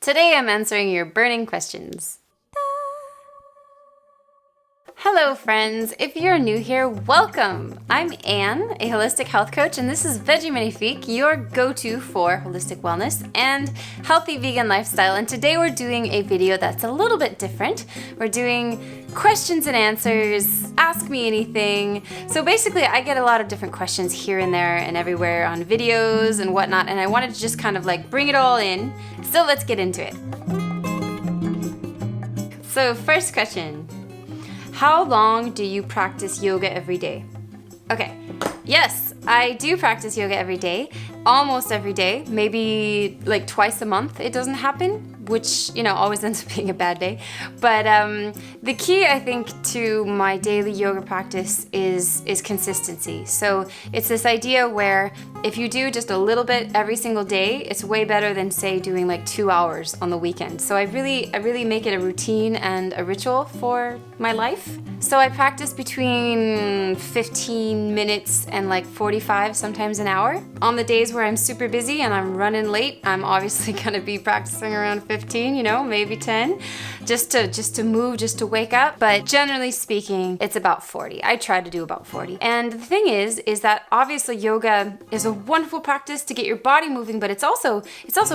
Today I'm answering your burning questions. Hello friends, if you're new here, welcome! I'm Anne, a holistic health coach, and this is Veggie Magnifique, your go-to for holistic wellness and healthy vegan lifestyle. And today we're doing a video that's a little bit different. We're doing questions and answers, ask me anything. So basically I get a lot of different questions here and there and everywhere on videos and whatnot, and I wanted to just kind of like bring it all in. So let's get into it. So first question. How long do you practice yoga every day? Okay, yes, I do practice yoga every day, almost every day, maybe like twice a month it doesn't happen, which, you know, always ends up being a bad day. But the key, I think, to my daily yoga practice is consistency. So it's this idea where if you do just a little bit every single day, it's way better than, say, doing like 2 hours on the weekend. So I really make it a routine and a ritual for my life. So I practice between 15 minutes and like 45, sometimes an hour. On the days where I'm super busy and I'm running late, I'm obviously gonna be practicing around 15, you know, maybe 10, just to move, just to wake up. But generally speaking, it's about 40. I try to do about 40. And the thing is that obviously yoga is a wonderful practice to get your body moving, but it's also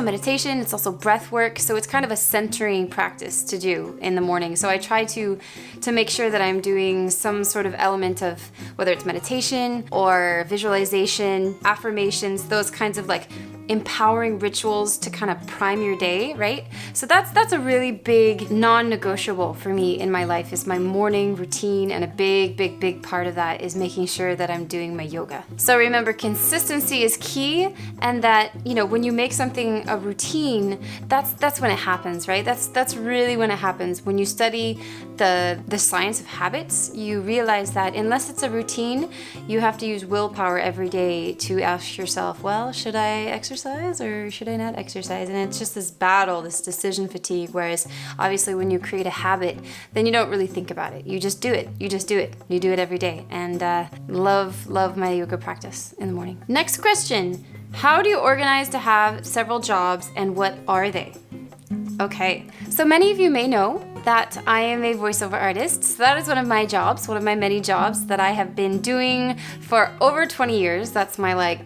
meditation, it's also breath work. So it's kind of a centering practice to do in the morning. So I try to make sure that I'm doing some sort of element of, whether it's meditation or visualization, affirmations, those kinds of like empowering rituals to kind of prime your day, right? So that's a really big non-negotiable for me in my life, is my morning routine, and a big part of that is making sure that I'm doing my yoga. So remember, consistency is key, and that, you know, when you make something a routine, that's when it happens, right? That's really when it happens. When you study the science of habits, you realize that unless it's a routine, you have to use willpower every day to ask yourself, well, should I exercise or should I not exercise? And it's just this battle, this decision fatigue. Whereas obviously when you create a habit, then you don't really think about it. You just do it. You just do it. You do it every day. And love my yoga practice in the morning. Next question. How do you organize to have several jobs, and what are they? Okay, so many of you may know that I am a voiceover artist. So that is one of my jobs, one of my many jobs that I have been doing for over 20 years. That's my like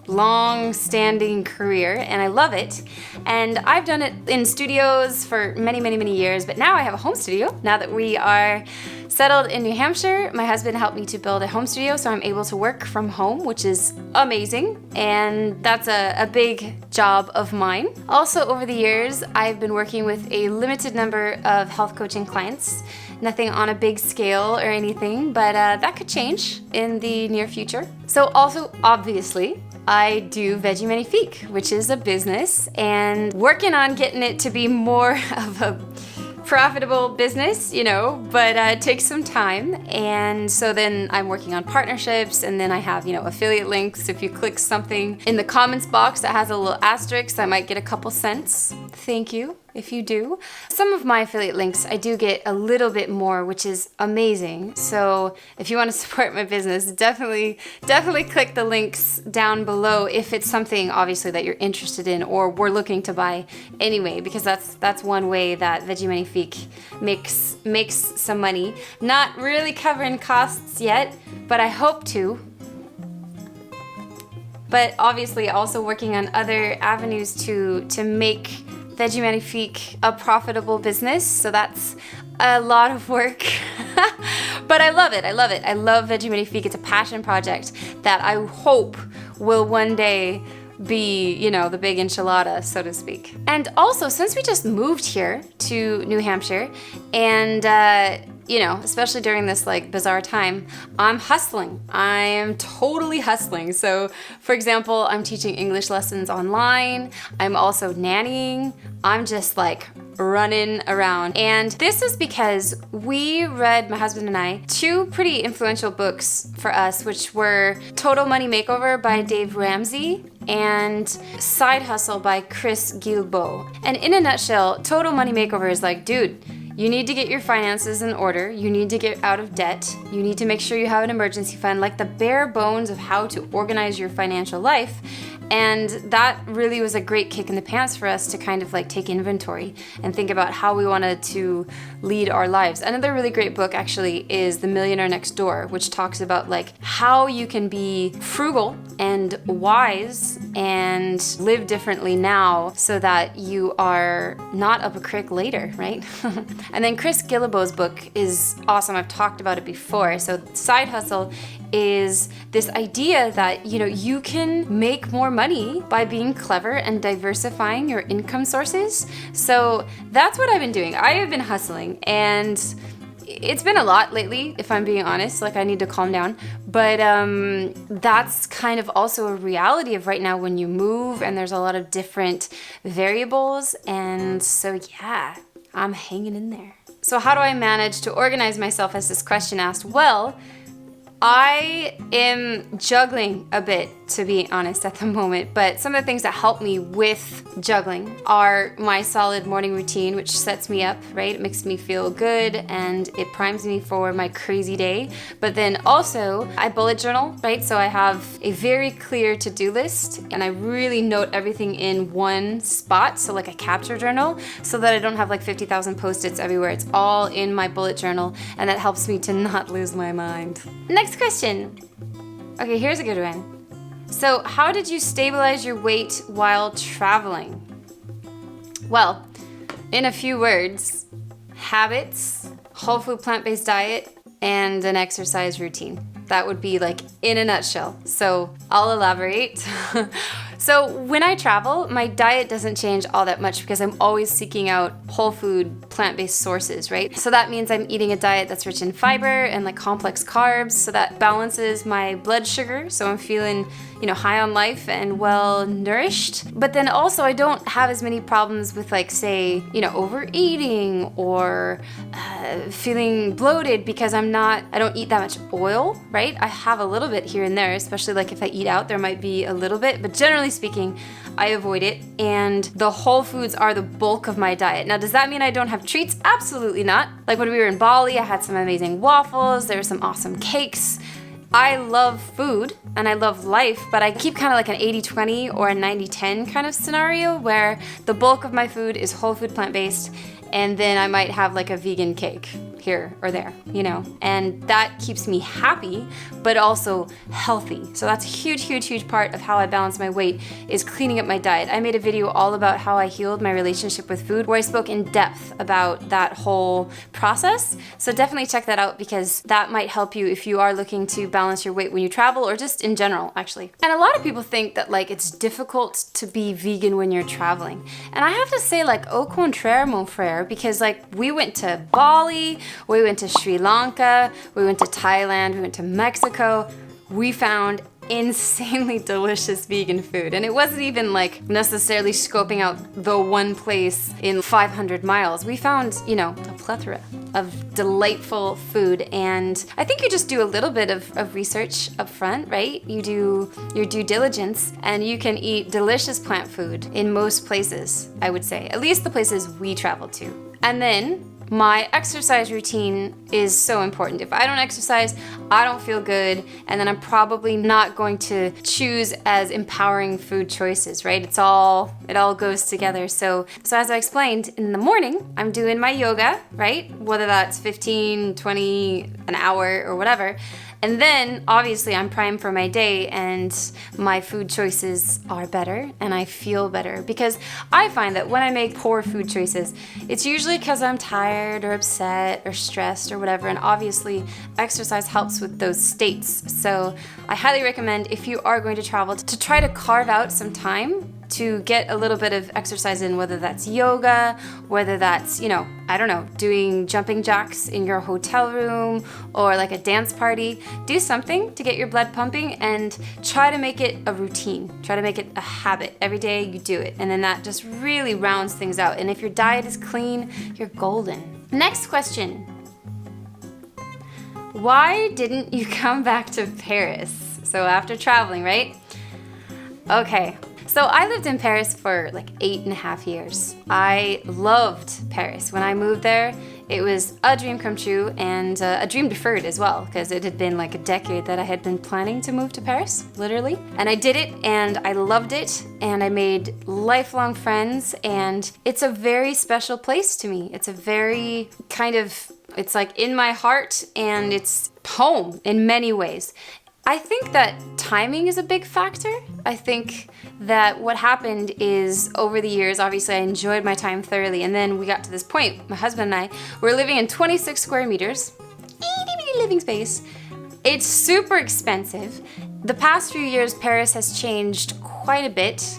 long-standing career, and I love it. And I've done it in studios for many years, but now I have a home studio. Now that we are settled in New Hampshire, my husband helped me to build a home studio, so I'm able to work from home, which is amazing, and that's a big job of mine. Also, over the years, I've been working with a limited number of health coaching clients. Nothing on a big scale or anything, but that could change in the near future. So also, obviously, I do Veggie Magnifique, which is a business, and working on getting it to be more of a profitable business, you know, but it takes some time. And so then I'm working on partnerships, and then I have, you know, affiliate links. If you click something in the comments box that has a little asterisk, I might get a couple cents. Thank you if you do. Some of my affiliate links, I do get a little bit more, which is amazing. So if you want to support my business, definitely click the links down below if it's something obviously that you're interested in or we're looking to buy anyway, because that's one way that Veggie Magnifique makes some money. Not really covering costs yet, but I hope to. But obviously also working on other avenues to make Veggie Magnifique a profitable business. So that's a lot of work, but I love it. I love Veggie Magnifique. It's a passion project that I hope will one day be, you know, the big enchilada, so to speak. And also, since we just moved here to New Hampshire, and you know, especially during this like bizarre time, I'm hustling. I am totally hustling. So for example, I'm teaching English lessons online. I'm also nannying. I'm just like running around. And this is because we read, my husband and I, two pretty influential books for us, which were Total Money Makeover by Dave Ramsey and Side Hustle by Chris Guillebeau. And in a nutshell, Total Money Makeover is like, dude, you need to get your finances in order. You need to get out of debt. You need to make sure you have an emergency fund, like the bare bones of how to organize your financial life. And that really was a great kick in the pants for us to kind of like take inventory and think about how we wanted to lead our lives. Another really great book actually is The Millionaire Next Door, which talks about like how you can be frugal and wise and live differently now so that you are not up a creek later, right? And then Chris Guillebeau's book is awesome. I've talked about it before. So side hustle is this idea that, you know, you can make more money by being clever and diversifying your income sources. So that's what I've been doing. I have been hustling, and it's been a lot lately, if I'm being honest. Like, I need to calm down. But that's kind of also a reality of right now when you move, and there's a lot of different variables. And so, yeah, I'm hanging in there. So how do I manage to organize myself, as this question asked? Well, I am juggling a bit, to be honest, at the moment, but some of the things that help me with juggling are my solid morning routine, which sets me up, right? It makes me feel good and it primes me for my crazy day. But then also I bullet journal, right? So I have a very clear to-do list, and I really note everything in one spot, so like a capture journal, so that I don't have like 50,000 post-its everywhere. It's all in my bullet journal, and that helps me to not lose my mind. Next question. Okay, here's a good one. So, how did you stabilize your weight while traveling? Well, in a few words, habits, whole food plant-based diet, and an exercise routine. That would be like in a nutshell. So, I'll elaborate. So when I travel, my diet doesn't change all that much because I'm always seeking out whole food, plant-based sources, right? So that means I'm eating a diet that's rich in fiber and like complex carbs, so that balances my blood sugar, so I'm feeling, you know, high on life and well nourished. But then also I don't have as many problems with, like, say, you know, overeating or feeling bloated because I don't eat that much oil, right? I have a little bit here and there, especially like if I eat out, there might be a little bit, but generally speaking, I avoid it, and the whole foods are the bulk of my diet. Now, does that mean I don't have treats? Absolutely not. Like when we were in Bali, I had some amazing waffles, there were some awesome cakes. I love food and I love life, but I keep kind of like an 80-20 or a 90-10 kind of scenario where the bulk of my food is whole food plant-based, and then I might have like a vegan cake here or there, you know, and that keeps me happy, but also healthy. So that's a huge, huge, huge part of how I balance my weight, is cleaning up my diet. I made a video all about how I healed my relationship with food, where I spoke in depth about that whole process. So definitely check that out, because that might help you if you are looking to balance your weight when you travel, or just in general, actually. And a lot of people think that like it's difficult to be vegan when you're traveling. And I have to say, like, au contraire, mon frère, because like we went to Bali, we went to Sri Lanka, we went to Thailand, we went to Mexico. We found insanely delicious vegan food. And it wasn't even like necessarily scoping out the one place in 500 miles. We found, you know, a plethora of delightful food. And I think you just do a little bit of research up front, right? You do your due diligence, and you can eat delicious plant food in most places, I would say. At least the places we traveled to. And then my exercise routine is so important. If I don't exercise, I don't feel good, and then I'm probably not going to choose as empowering food choices, right? It all goes together. So as I explained, in the morning, I'm doing my yoga, right? Whether that's 15, 20, an hour, or whatever. And then obviously I'm primed for my day, and my food choices are better and I feel better, because I find that when I make poor food choices, it's usually because I'm tired or upset or stressed or whatever, and obviously exercise helps with those states. So I highly recommend, if you are going to travel, to try to carve out some time to get a little bit of exercise in, whether that's yoga, whether that's, you know, I don't know, doing jumping jacks in your hotel room, or like a dance party. Do something to get your blood pumping, and try to make it a routine. Try to make it a habit. Every day you do it, and then that just really rounds things out. And if your diet is clean, you're golden. Next question. Why didn't you come back to Paris? So after traveling, right? Okay. So I lived in Paris for like 8.5 years. I loved Paris. When I moved there, It was a dream come true and a dream deferred as well, because it had been like a decade that I had been planning to move to Paris, literally. And I did it and I loved it and I made lifelong friends, and it's a very special place to me. It's a very kind of, it's like in my heart and it's home in many ways. I think that timing is a big factor. I think that what happened is over the years, obviously I enjoyed my time thoroughly, and then we got to this point, my husband and I were living in 26 square meters, itty bitty living space. It's super expensive. The past few years, Paris has changed quite a bit,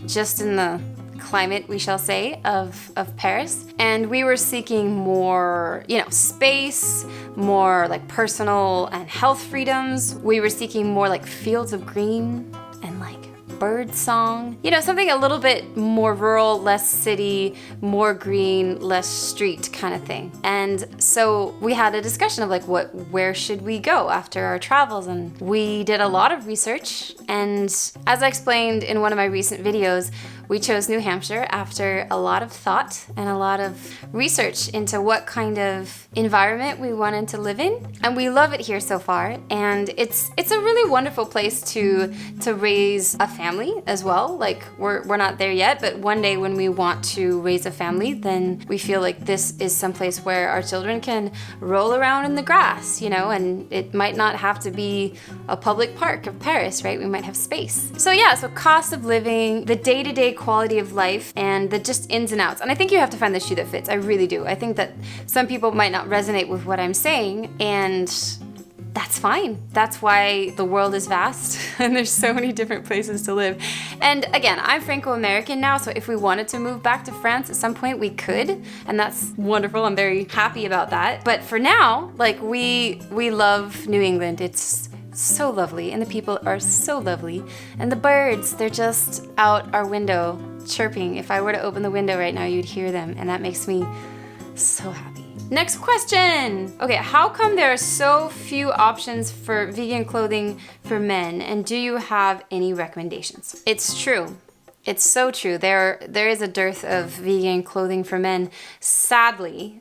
just in the climate, we shall say, of Paris. And we were seeking more, space, more like personal and health freedoms. We were seeking more like fields of green and like bird song. Something a little bit more rural, less city, more green, less street kind of thing. And so we had a discussion of like, where should we go after our travels? And we did a lot of research. And as I explained in one of my recent videos, we chose New Hampshire after a lot of thought and a lot of research into what kind of environment we wanted to live in. And we love it here so far. And it's a really wonderful place to raise a family as well. Like we're not there yet, but one day when we want to raise a family, then we feel like this is someplace where our children can roll around in the grass, and it might not have to be a public park of Paris, right? We might have space. So cost of living, the day-to-day quality of life, and the just ins and outs. And I think you have to find the shoe that fits. I really do. I think that some people might not resonate with what I'm saying, and that's fine. That's why the world is vast and there's so many different places to live. And again, I'm Franco-American now, so if we wanted to move back to France at some point, we could, and that's wonderful. I'm very happy about that. But for now, like we love New England. It's so lovely, and the people are so lovely, and the birds, they're just out our window chirping. If I were to open the window right now, you'd hear them, and that makes me so happy. Next question. Okay, how come there are so few options for vegan clothing for men, and do you have any recommendations? It's true. It's so true. There is a dearth of vegan clothing for men, sadly,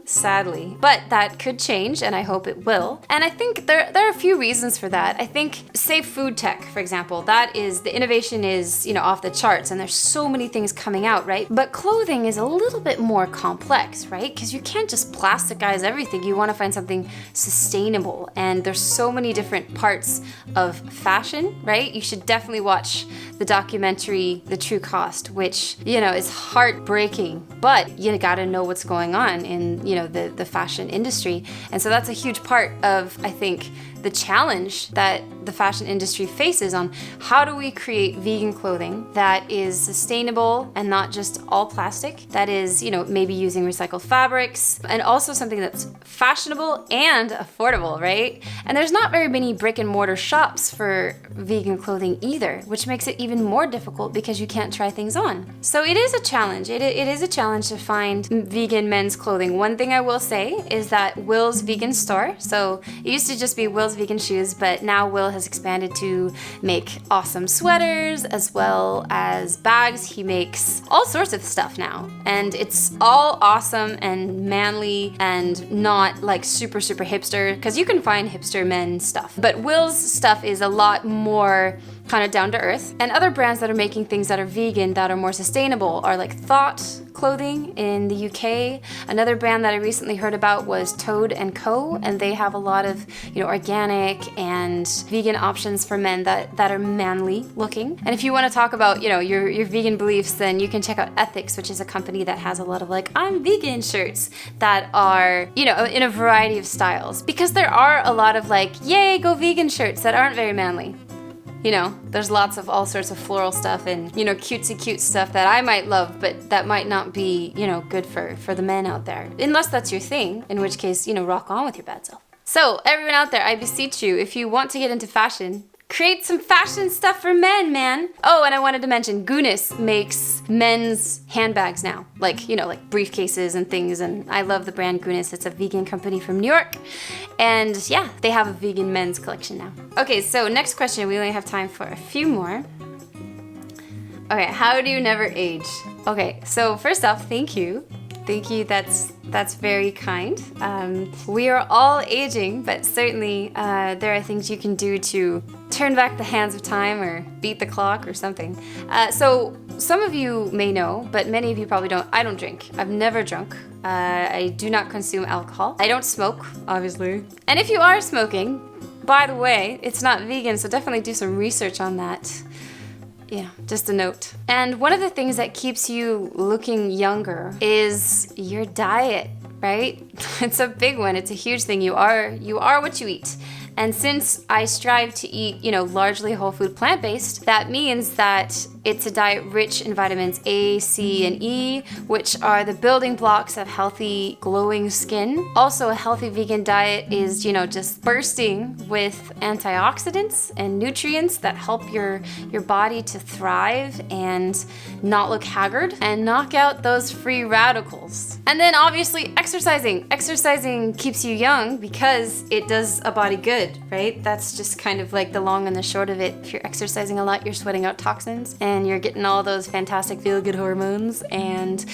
but that could change, and I hope it will. And I think there are a few reasons for that. I think, say food tech, for example, the innovation is, off the charts, and there's so many things coming out, right? But clothing is a little bit more complex, right? Because you can't just plasticize everything. You want to find something sustainable, and there's so many different parts of fashion, right? You should definitely watch the documentary, The True Cost, which, is heartbreaking, but you gotta know what's going on in, the fashion industry. And so that's a huge part of, I think, the challenge that the fashion industry faces on how do we create vegan clothing that is sustainable and not just all plastic, that is, maybe using recycled fabrics, and also something that's fashionable and affordable, right? And there's not very many brick and mortar shops for vegan clothing either, which makes it even more difficult because you can't try things on. So it is a challenge. It is a challenge to find vegan men's clothing. One thing I will say is that Will's Vegan Store, so it used to just be Will's Vegan Shoes, but now Will has expanded to make awesome sweaters as well as bags. He makes all sorts of stuff now, and it's all awesome and manly and not like super hipster, because you can find hipster men stuff, but Will's stuff is a lot more kind of down to earth. And other brands that are making things that are vegan, that are more sustainable, are like Thought clothing in the UK. Another brand that I recently heard about was Toad & Co, and they have a lot of, organic and vegan options for men that are manly looking. And if you want to talk about, your vegan beliefs, then you can check out Ethics, which is a company that has a lot of like, I'm vegan shirts that are, in a variety of styles. Because there are a lot of like, yay, go vegan shirts that aren't very manly. There's lots of all sorts of floral stuff and, cutesy cute stuff that I might love, but that might not be, good for the men out there. Unless that's your thing, in which case, rock on with your bad self. So, everyone out there, I beseech you, if you want to get into fashion, create some fashion stuff for men, man. Oh, and I wanted to mention, Guinness makes men's handbags now. Like briefcases and things, and I love the brand Guinness. It's a vegan company from New York. And yeah, they have a vegan men's collection now. Okay, so next question. We only have time for a few more. Okay, how do you never age? Okay, so first off, thank you. Thank you, that's That's very kind. We are all aging, but certainly there are things you can do to turn back the hands of time or beat the clock or something. So some of you may know, but many of you probably don't. I don't drink. I've never drunk. I do not consume alcohol. I don't smoke, obviously. And if you are smoking, by the way, it's not vegan, so definitely do some research on that. Yeah, just a note. And one of the things that keeps you looking younger is your diet, right? It's a big one. It's a huge thing. You are what you eat. And since I strive to eat, largely whole food plant-based, that means that it's a diet rich in vitamins A, C, and E, which are the building blocks of healthy, glowing skin. Also, a healthy vegan diet is, just bursting with antioxidants and nutrients that help your body to thrive and not look haggard and knock out those free radicals. And then obviously exercising. Exercising keeps you young because it does a body good, right? That's just kind of like the long and the short of it. If you're exercising a lot, you're sweating out toxins and you're getting all those fantastic feel-good hormones and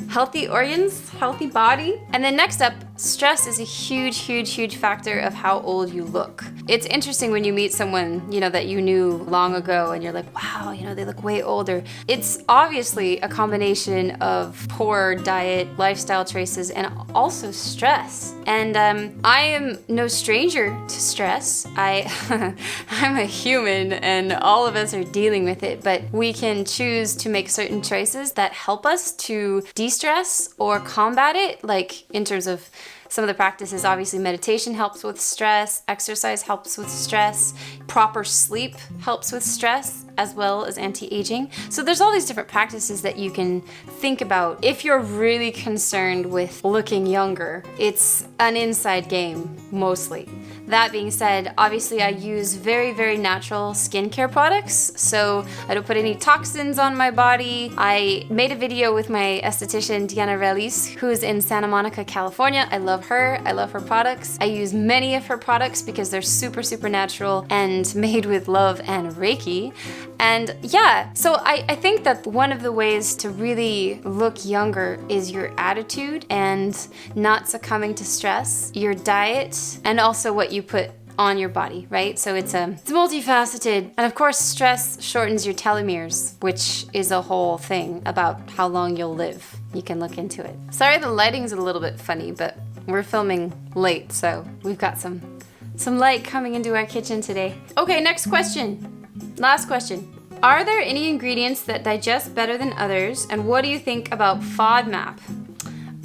healthy organs, healthy body. And then next up, stress is a huge, huge, huge factor of how old you look. It's interesting when you meet someone, that you knew long ago and you're like, wow, they look way older. It's obviously a combination of poor diet, lifestyle choices, and also stress. And I am no stranger to stress. I'm a human and all of us are dealing with it, but we can choose to make certain choices that help us to de-stress or combat it, like in terms of some of the practices. Obviously, meditation helps with stress, exercise helps with stress, proper sleep helps with stress, as well as anti-aging. So there's all these different practices that you can think about. If you're really concerned with looking younger, it's an inside game, mostly. That being said, obviously I use very, very natural skincare products, so I don't put any toxins on my body. I made a video with my esthetician, Diana Relis, who's in Santa Monica, California. I love her. I love her products. I use many of her products because they're super, super natural and made with love and Reiki. And yeah, so I think that one of the ways to really look younger is your attitude and not succumbing to stress, your diet, and also what you put on your body, right? So it's multifaceted. And of course, stress shortens your telomeres, which is a whole thing about how long you'll live. You can look into it. Sorry, the lighting's a little bit funny, but we're filming late, so we've got some light coming into our kitchen today. Okay, next question. Last question. Are there any ingredients that digest better than others, and what do you think about FODMAP?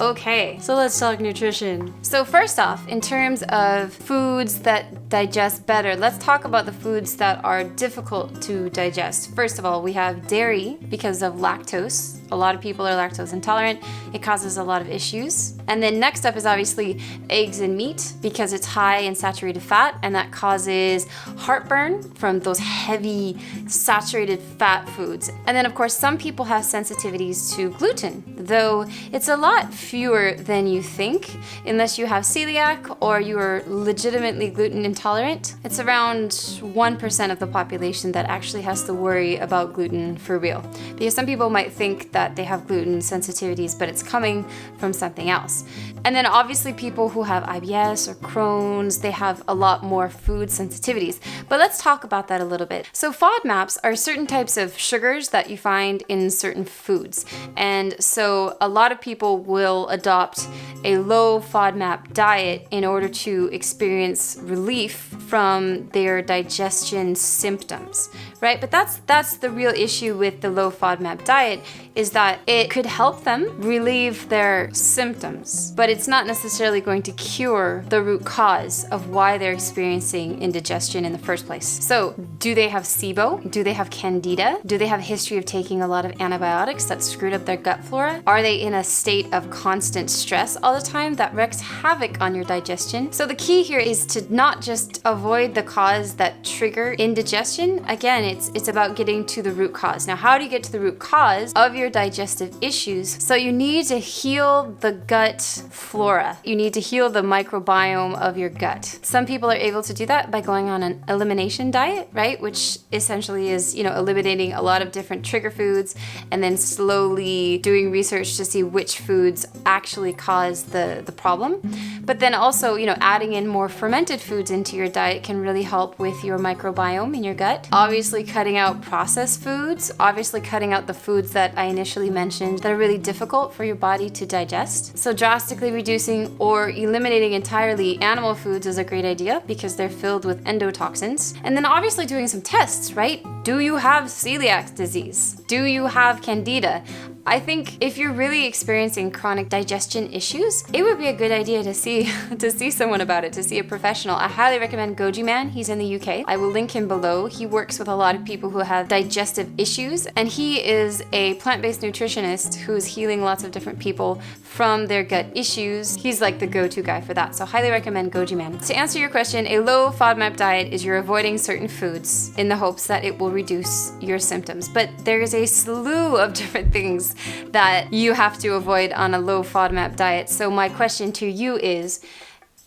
Okay, so let's talk nutrition. So first off, in terms of foods that digest better, let's talk about the foods that are difficult to digest. First of all, we have dairy because of lactose. A lot of people are lactose intolerant. It causes a lot of issues. And then next up is obviously eggs and meat because it's high in saturated fat, and that causes heartburn from those heavy saturated fat foods. And then of course, some people have sensitivities to gluten, though it's a lot fewer than you think unless you have celiac or you are legitimately gluten intolerant. It's around 1% of the population that actually has to worry about gluten for real, because some people might think that they have gluten sensitivities, but it's coming from something else. And then obviously people who have IBS or Crohn's, they have a lot more food sensitivities. But let's talk about that a little bit. So FODMAPs are certain types of sugars that you find in certain foods. And so a lot of people will adopt a low FODMAP diet in order to experience relief from their digestion symptoms, right? But that's the real issue with the low FODMAP diet, is that it could help them relieve their symptoms, but it's not necessarily going to cure the root cause of why they're experiencing indigestion in the first place. So do they have SIBO? Do they have candida? Do they have a history of taking a lot of antibiotics that screwed up their gut flora? Are they in a state of constant stress all the time that wreaks havoc on your digestion? So the key here is to not just avoid the cause that trigger indigestion. Again, it's about getting to the root cause. Now, how do you get to the root cause of your digestive issues? So you need to heal the gut flora. You need to heal the microbiome of your gut. Some people are able to do that by going on an elimination diet, right? Which essentially is, eliminating a lot of different trigger foods and then slowly doing research to see which foods actually cause the problem. But then also, adding in more fermented foods into your diet can really help with your microbiome in your gut. Obviously, cutting out processed foods, obviously cutting out the foods that I initially mentioned that are really difficult for your body to digest. So drastically reducing or eliminating entirely animal foods is a great idea because they're filled with endotoxins. And then obviously doing some tests, right? Do you have celiac disease? Do you have candida? I think if you're really experiencing chronic digestion issues, it would be a good idea to see someone about it, to see a professional. I highly recommend Veggie Man. He's in the UK. I will link him below. He works with a lot of people who have digestive issues, and he is a plant-based nutritionist who is healing lots of different people from their gut issues. He's like the go-to guy for that, so highly recommend Veggie Man. To answer your question, a low FODMAP diet is you're avoiding certain foods in the hopes that it will reduce your symptoms. But there is a slew of different things that you have to avoid on a low FODMAP diet. So my question to you is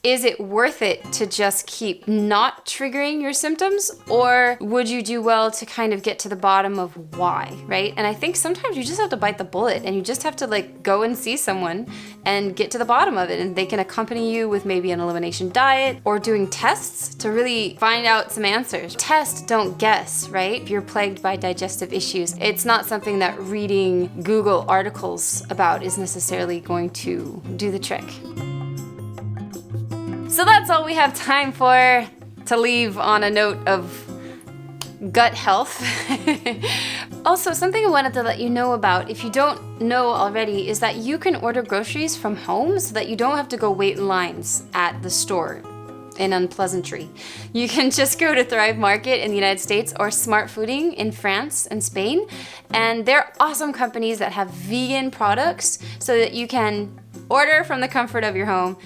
it worth it to just keep not triggering your symptoms, or would you do well to kind of get to the bottom of why, right? And I think sometimes you just have to bite the bullet and you just have to go and see someone and get to the bottom of it, and they can accompany you with maybe an elimination diet or doing tests to really find out some answers. Test, don't guess, right? If you're plagued by digestive issues, it's not something that reading Google articles about is necessarily going to do the trick. So that's all we have time for, to leave on a note of gut health. Also, something I wanted to let you know about, if you don't know already, is that you can order groceries from home so that you don't have to go wait in lines at the store in unpleasantry. You can just go to Thrive Market in the United States or Smart Fooding in France and Spain, and they're awesome companies that have vegan products so that you can order from the comfort of your home,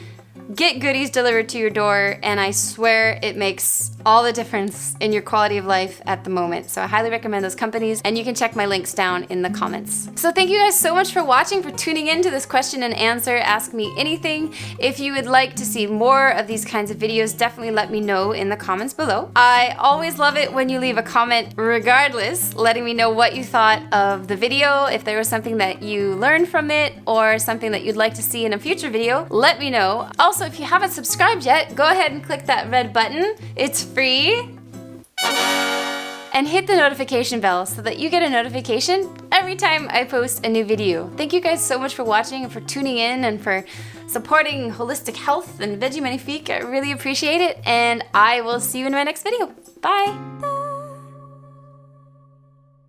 get goodies delivered to your door, and I swear it makes all the difference in your quality of life at the moment. So I highly recommend those companies, and you can check my links down in the comments. So thank you guys so much for watching, for tuning in to this question and answer Ask Me Anything. If you would like to see more of these kinds of videos, definitely let me know in the comments below. I always love it when you leave a comment regardless, letting me know what you thought of the video, if there was something that you learned from it or something that you'd like to see in a future video, let me know. Also, if you haven't subscribed yet, go ahead and click that red button. It's free. And hit the notification bell so that you get a notification every time I post a new video. Thank you guys so much for watching and for tuning in and for supporting holistic health and Veggie Magnifique. I really appreciate it, and I will see you in my next video. Bye.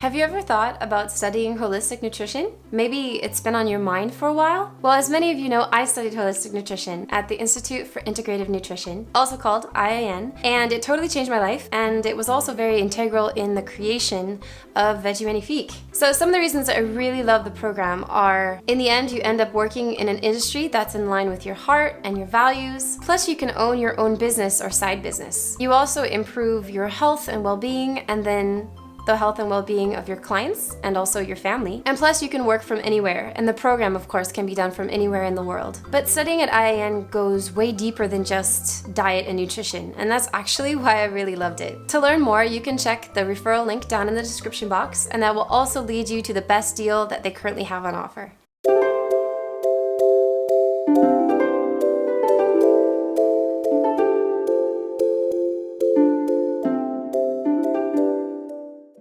Have you ever thought about studying holistic nutrition? Maybe it's been on your mind for a while? Well, as many of you know, I studied holistic nutrition at the Institute for Integrative Nutrition, also called IIN, and it totally changed my life, and it was also very integral in the creation of Veggie Magnifique. So some of the reasons I really love the program are, in the end, you end up working in an industry that's in line with your heart and your values, plus you can own your own business or side business. You also improve your health and well-being, and then the health and well-being of your clients and also your family. And plus you can work from anywhere, and the program of course can be done from anywhere in the world. But studying at IIN goes way deeper than just diet and nutrition, and that's actually why I really loved it. To learn more, you can check the referral link down in the description box, and that will also lead you to the best deal that they currently have on offer.